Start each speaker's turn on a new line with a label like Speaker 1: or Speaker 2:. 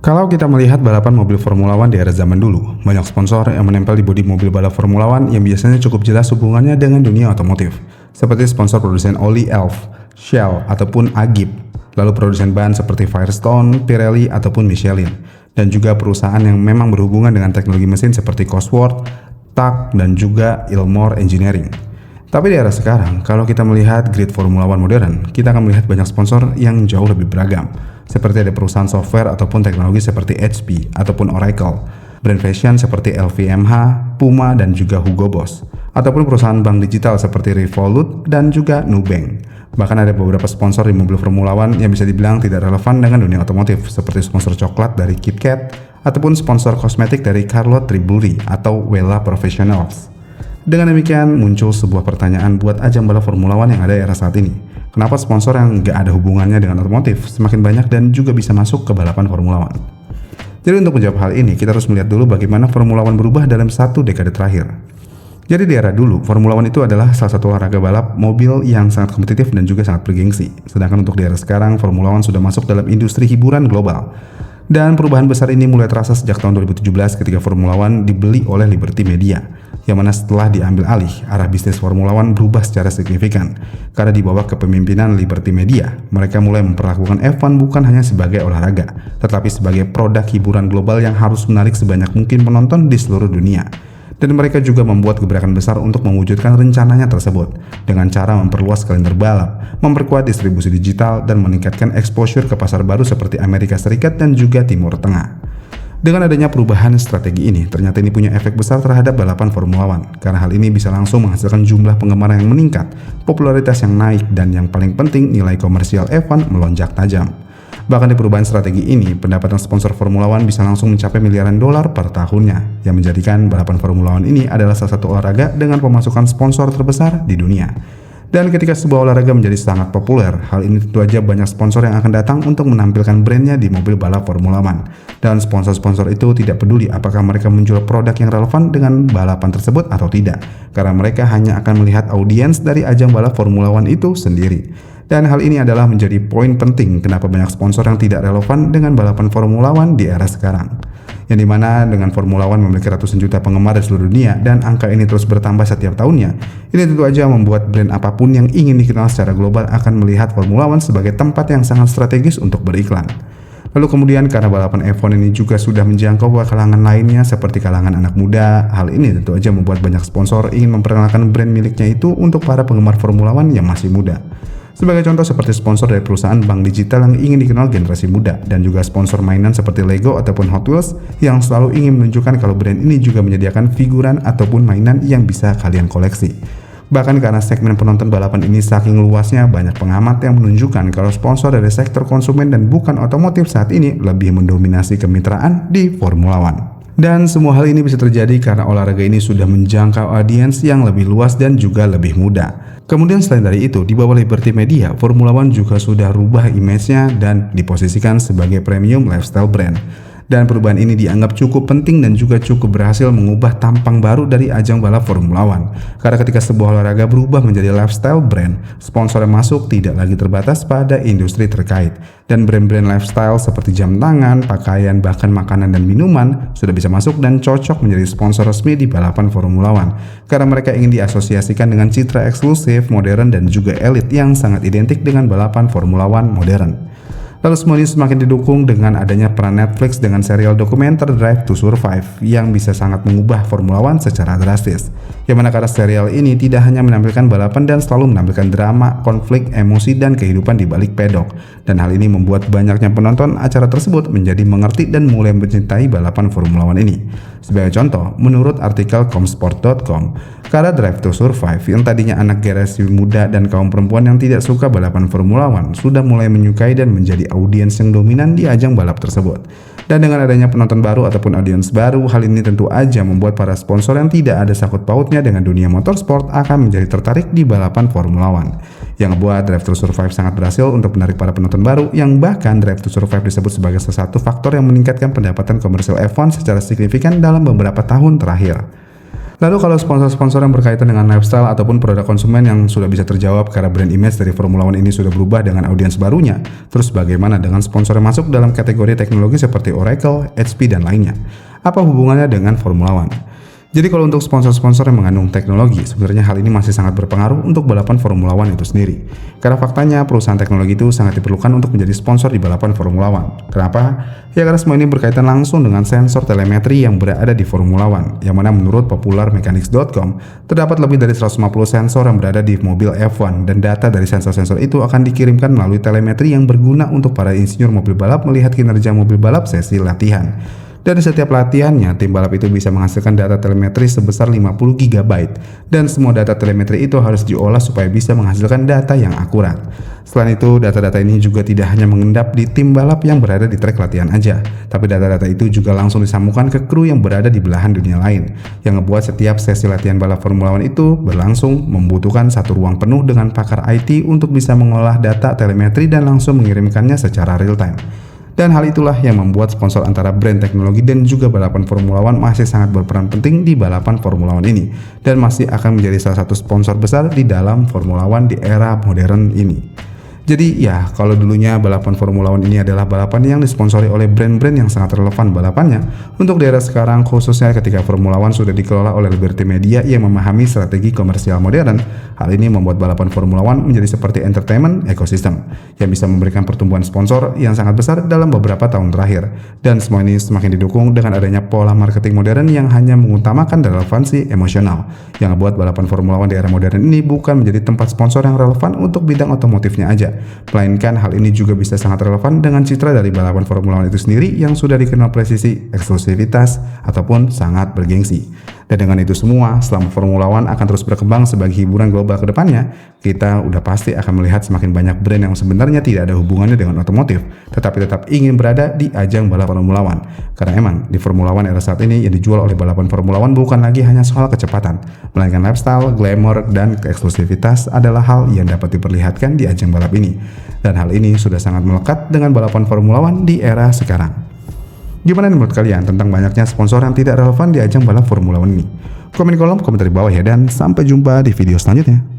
Speaker 1: Kalau kita melihat balapan mobil Formula One di era zaman dulu, banyak sponsor yang menempel di bodi mobil balap Formula One yang biasanya cukup jelas hubungannya dengan dunia otomotif, seperti sponsor produsen oli Elf, Shell, ataupun Agip, lalu produsen ban seperti Firestone, Pirelli, ataupun Michelin, dan juga perusahaan yang memang berhubungan dengan teknologi mesin seperti Cosworth, TAG, dan juga Ilmor Engineering. Tapi di era sekarang, kalau kita melihat grid Formula One modern, kita akan melihat banyak sponsor yang jauh lebih beragam. Seperti ada perusahaan software ataupun teknologi seperti HP ataupun Oracle, brand fashion seperti LVMH, Puma, dan juga Hugo Boss, ataupun perusahaan bank digital seperti Revolut dan juga Nubank. Bahkan ada beberapa sponsor di mobil Formula One yang bisa dibilang tidak relevan dengan dunia otomotif, seperti sponsor coklat dari KitKat, ataupun sponsor kosmetik dari Charlotte Tilbury atau Wella Professionals. Dengan demikian, muncul sebuah pertanyaan buat ajang balap Formula One yang ada era saat ini. Kenapa sponsor yang nggak ada hubungannya dengan otomotif semakin banyak dan juga bisa masuk ke balapan Formula One? Jadi untuk menjawab hal ini, kita harus melihat dulu bagaimana Formula One berubah dalam satu dekade terakhir. Jadi di era dulu, Formula One itu adalah salah satu olahraga balap mobil yang sangat kompetitif dan juga sangat bergengsi. Sedangkan untuk di era sekarang, Formula One sudah masuk dalam industri hiburan global. Dan perubahan besar ini mulai terasa sejak tahun 2017 ketika Formula One dibeli oleh Liberty Media, yang mana setelah diambil alih, arah bisnis Formula One berubah secara signifikan. Karena di bawah kepemimpinan Liberty Media, mereka mulai memperlakukan F1 bukan hanya sebagai olahraga, tetapi sebagai produk hiburan global yang harus menarik sebanyak mungkin penonton di seluruh dunia. Dan mereka juga membuat gebrakan besar untuk mewujudkan rencananya tersebut dengan cara memperluas kalender balap, memperkuat distribusi digital, dan meningkatkan exposure ke pasar baru seperti Amerika Serikat dan juga Timur Tengah. Dengan adanya perubahan strategi ini, ternyata ini punya efek besar terhadap balapan Formula One, karena hal ini bisa langsung menghasilkan jumlah penggemar yang meningkat, popularitas yang naik, dan yang paling penting nilai komersial F1 melonjak tajam. Bahkan di perubahan strategi ini, pendapatan sponsor Formula One bisa langsung mencapai miliaran dolar per tahunnya, yang menjadikan balapan Formula One ini adalah salah satu olahraga dengan pemasukan sponsor terbesar di dunia. Dan ketika sebuah olahraga menjadi sangat populer, hal ini tentu aja banyak sponsor yang akan datang untuk menampilkan brandnya di mobil balap Formula One. Dan sponsor-sponsor itu tidak peduli apakah mereka menjual produk yang relevan dengan balapan tersebut atau tidak, karena mereka hanya akan melihat audiens dari ajang balap Formula One itu sendiri. Dan hal ini adalah menjadi poin penting kenapa banyak sponsor yang tidak relevan dengan balapan Formula One di era sekarang. Yang dimana dengan Formula One memiliki ratusan juta penggemar di seluruh dunia dan angka ini terus bertambah setiap tahunnya. Ini tentu aja membuat brand apapun yang ingin dikenal secara global akan melihat Formula One sebagai tempat yang sangat strategis untuk beriklan. Lalu kemudian karena balapan F1 ini juga sudah menjangkau ke kalangan lainnya seperti kalangan anak muda, hal ini tentu aja membuat banyak sponsor ingin memperkenalkan brand miliknya itu untuk para penggemar Formula One yang masih muda. Sebagai contoh seperti sponsor dari perusahaan bank digital yang ingin dikenal generasi muda, dan juga sponsor mainan seperti Lego ataupun Hot Wheels yang selalu ingin menunjukkan kalau brand ini juga menyediakan figuran ataupun mainan yang bisa kalian koleksi. Bahkan karena segmen penonton balapan ini saking luasnya, banyak pengamat yang menunjukkan kalau sponsor dari sektor konsumen dan bukan otomotif saat ini lebih mendominasi kemitraan di Formula One. Dan semua hal ini bisa terjadi karena olahraga ini sudah menjangkau audiens yang lebih luas dan juga lebih muda. Kemudian selain dari itu, di bawah Liberty Media, Formula One juga sudah rubah image-nya dan diposisikan sebagai premium lifestyle brand. Dan perubahan ini dianggap cukup penting dan juga cukup berhasil mengubah tampang baru dari ajang balap Formula One. Karena ketika sebuah olahraga berubah menjadi lifestyle brand, sponsor yang masuk tidak lagi terbatas pada industri terkait. Dan brand-brand lifestyle seperti jam tangan, pakaian, bahkan makanan dan minuman sudah bisa masuk dan cocok menjadi sponsor resmi di balapan Formula One. Karena mereka ingin diasosiasikan dengan citra eksklusif, modern, dan juga elit yang sangat identik dengan balapan Formula One modern. Lalu semua ini semakin didukung dengan adanya peran Netflix dengan serial dokumenter Drive to Survive yang bisa sangat mengubah Formula One secara drastis. Yang mana karena serial ini tidak hanya menampilkan balapan dan selalu menampilkan drama, konflik, emosi, dan kehidupan di balik pedok. Dan hal ini membuat banyaknya penonton acara tersebut menjadi mengerti dan mulai mencintai balapan Formula One ini. Sebagai contoh, menurut artikel comsport.com, karena Drive to Survive yang tadinya anak generasi muda dan kaum perempuan yang tidak suka balapan Formula One sudah mulai menyukai dan menjadi audiens yang dominan di ajang balap tersebut. Dan dengan adanya penonton baru ataupun audiens baru, hal ini tentu aja membuat para sponsor yang tidak ada sangkut pautnya dengan dunia motorsport akan menjadi tertarik di balapan Formula One. Yang membuat Drive to Survive sangat berhasil untuk menarik para penonton baru, yang bahkan Drive to Survive disebut sebagai salah satu faktor yang meningkatkan pendapatan komersial F1 secara signifikan dalam beberapa tahun terakhir. Lalu kalau sponsor-sponsor yang berkaitan dengan lifestyle ataupun produk konsumen yang sudah bisa terjawab karena brand image dari Formula One ini sudah berubah dengan audiens barunya, terus bagaimana dengan sponsor yang masuk dalam kategori teknologi seperti Oracle, HP, dan lainnya? Apa hubungannya dengan Formula One? Jadi kalau untuk sponsor-sponsor yang mengandung teknologi, sebenarnya hal ini masih sangat berpengaruh untuk balapan Formula One itu sendiri. Karena faktanya perusahaan teknologi itu sangat diperlukan untuk menjadi sponsor di balapan Formula One. Kenapa? Ya karena semua ini berkaitan langsung dengan sensor telemetri yang berada di Formula One, yang mana menurut popularmechanics.com, terdapat lebih dari 150 sensor yang berada di mobil F1 dan data dari sensor-sensor itu akan dikirimkan melalui telemetri yang berguna untuk para insinyur mobil balap melihat kinerja mobil balap sesi latihan. Dari setiap latihannya, tim balap itu bisa menghasilkan data telemetri sebesar 50 GB dan semua data telemetri itu harus diolah supaya bisa menghasilkan data yang akurat. Selain itu, data-data ini juga tidak hanya mengendap di tim balap yang berada di trek latihan aja, tapi data-data itu juga langsung disambungkan ke kru yang berada di belahan dunia lain, yang ngebuat setiap sesi latihan balap Formula One itu berlangsung membutuhkan satu ruang penuh dengan pakar IT untuk bisa mengolah data telemetri dan langsung mengirimkannya secara real time. Dan hal itulah yang membuat sponsor antara brand teknologi dan juga balapan Formula One masih sangat berperan penting di balapan Formula One ini, dan masih akan menjadi salah satu sponsor besar di dalam Formula One di era modern ini. Jadi ya, kalau dulunya balapan Formula One ini adalah balapan yang disponsori oleh brand-brand yang sangat relevan balapannya, untuk di era sekarang khususnya ketika Formula One sudah dikelola oleh Liberty Media yang memahami strategi komersial modern, hal ini membuat balapan Formula One menjadi seperti entertainment ecosystem yang bisa memberikan pertumbuhan sponsor yang sangat besar dalam beberapa tahun terakhir. Dan semua ini semakin didukung dengan adanya pola marketing modern yang hanya mengutamakan relevansi emosional, yang membuat balapan Formula One di era modern ini bukan menjadi tempat sponsor yang relevan untuk bidang otomotifnya aja, melainkan hal ini juga bisa sangat relevan dengan citra dari balapan Formula One itu sendiri yang sudah dikenal presisi, eksklusivitas, ataupun sangat bergengsi. Dan dengan itu semua, selama Formula One akan terus berkembang sebagai hiburan global ke depannya, kita udah pasti akan melihat semakin banyak brand yang sebenarnya tidak ada hubungannya dengan otomotif, tetapi tetap ingin berada di ajang balapan Formula One. Karena emang di Formula One era saat ini yang dijual oleh balapan Formula One bukan lagi hanya soal kecepatan, melainkan lifestyle, glamour, dan keeksklusivitas adalah hal yang dapat diperlihatkan di ajang balap ini. Dan hal ini sudah sangat melekat dengan balapan Formula One di era sekarang. Gimana menurut kalian tentang banyaknya sponsor yang tidak relevan di ajang balap Formula One ini? Komen di kolom komentar di bawah ya, dan sampai jumpa di video selanjutnya.